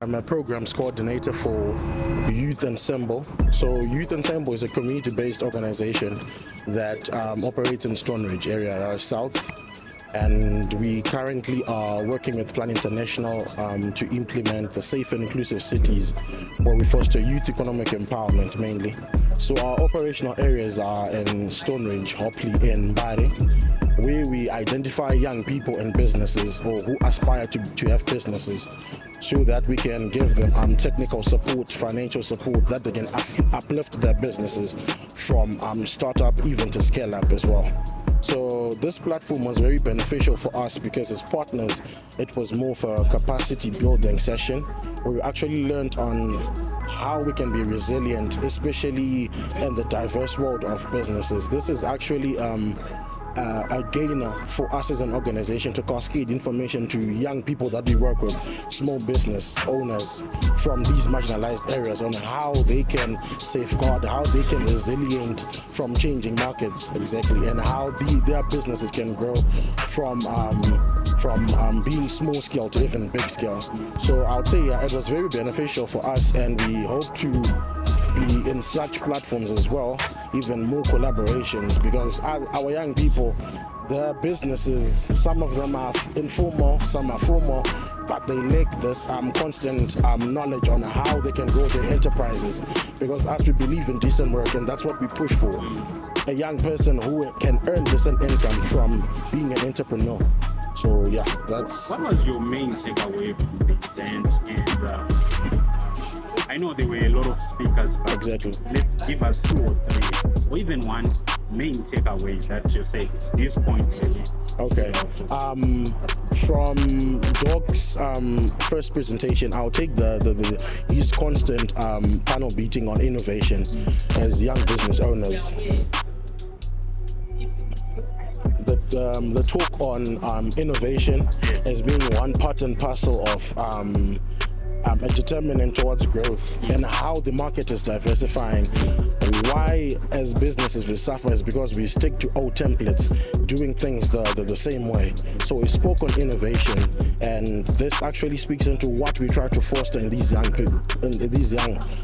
I'm a programs coordinator for Youth Ensemble. So Youth Ensemble is a community-based organization that operates in Stone Ridge area, south. And we currently are working with Plan International to implement the safe and inclusive cities where we foster youth economic empowerment mainly. So our operational areas are in Stone Ridge, Hopley, and Mbare, where we identify young people and businesses or who aspire to have businesses so that we can give them technical support, financial support that they can uplift their businesses from startup even to scale up as well. So this platform was very beneficial for us because as partners, it was more for a capacity building session where we actually learned on how we can be resilient, especially in the diverse world of businesses. This is actually a gainer for us as an organization to cascade information to young people that we work with, small business owners from these marginalized areas on how they can safeguard, how they can resilient from changing markets exactly, and how their businesses can grow from being small scale to even big scale. So I would say it was very beneficial for us, and we hope to be in such platforms as well, even more collaborations, because our young people, their businesses, some of them are informal, some are formal, but they lack this constant knowledge on how they can grow their enterprises, because as we believe in decent work, and that's what we push for, a young person who can earn decent income from being an entrepreneur. So yeah, that's... What was your main takeaway from the event? And I know there were a lot of speakers, but exactly. Let's give us 2 or 3, or even one main takeaway that you say this point really. Okay. From Doc's first presentation, I'll take his constant panel beating on innovation as young business owners. The talk on innovation as being one part and parcel of a determinant towards growth and how the market is diversifying. Why as businesses we suffer is because we stick to old templates, doing things the same way. So we spoke on innovation, and this actually speaks into what we try to foster in these young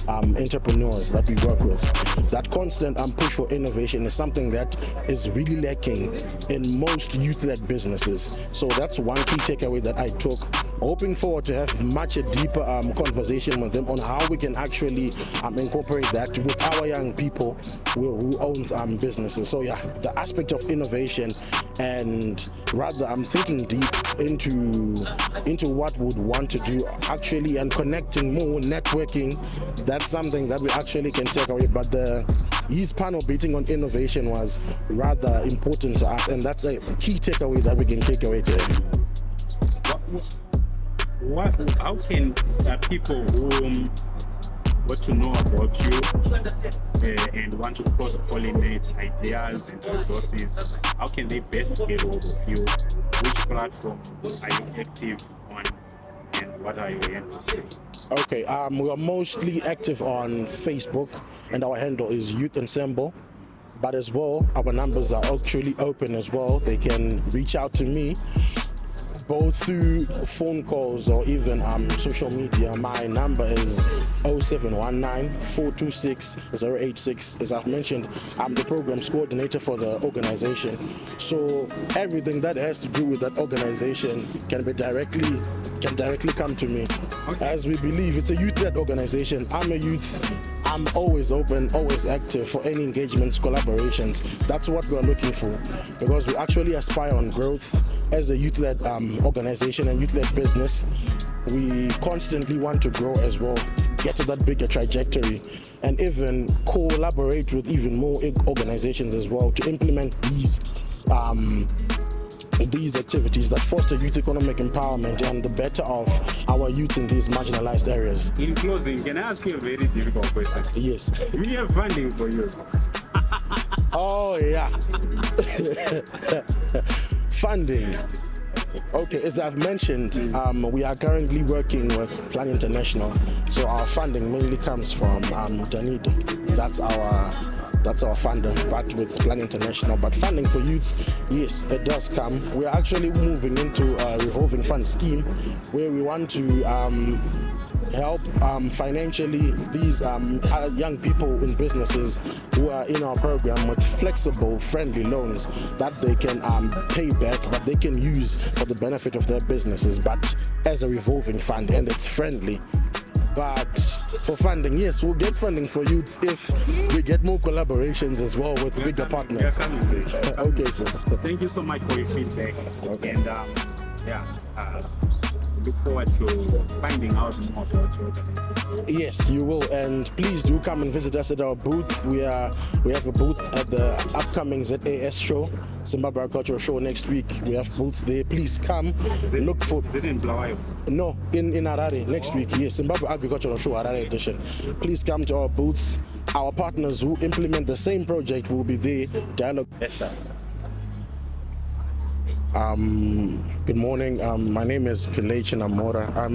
entrepreneurs that we work with. That constant push for innovation is something that is really lacking in most youth-led businesses. So that's one key takeaway that I took. Hoping forward to have much deeper conversation with them on how we can actually incorporate that with our young people who owns businesses. So yeah, the aspect of innovation, and rather I'm thinking deep into what we'd want to do actually, and connecting more, networking. That's something that we actually can take away. But his panel beating on innovation was rather important to us, and that's a key takeaway that we can take away today. How can people who want to know about you and want to cross-pollinate ideas and resources, how can they best get hold of you? Which platform are you active on, and what are your handles? Okay, we are mostly active on Facebook, and our handle is Youth Ensemble. But as well, our numbers are actually open as well. They can reach out to me both through phone calls or even social media. My number is 0719-426-086. As I've mentioned, I'm the programs coordinator for the organization. So everything that has to do with that organization can directly come to me. Okay. As we believe it's a youth-led organization. I'm a youth. I'm always open, always active for any engagements, collaborations. That's what we're looking for, because we actually aspire on growth as a youth-led organization and youth-led business. We constantly want to grow as well, get to that bigger trajectory, and even collaborate with even more organizations as well to implement these activities that foster youth economic empowerment and the better of our youth in these marginalized areas. In closing, can I ask you a very difficult question? Yes. We have funding for you. Oh yeah. Funding. Okay, as I've mentioned, we are currently working with Plan International, so our funding mainly comes from Danida. That's our That's our funder, but with Plan International. But funding for youths, yes, it does come. We're actually moving into a revolving fund scheme where we want to help financially these young people in businesses who are in our program with flexible, friendly loans that they can pay back, but they can use for the benefit of their businesses, but as a revolving fund, and it's friendly. But for funding, yes, we'll get funding for youths if we get more collaborations as well with bigger partners. Okay, sir. Thank you so much for your feedback. Okay. And look forward to finding out more about your organization. Yes, you will, and please do come and visit us at our booth. We have a booth at the upcoming ZAS show, Zimbabwe Agricultural Show next week. We have booths there. Please come. Is it in Blawayo? No, in Harare next week. Yes, Zimbabwe Agricultural Show Harare edition. Please come to our booths. Our partners who implement the same project will be there. Dialogue. Yes, sir. Good morning. My name is Chinamhora. I'm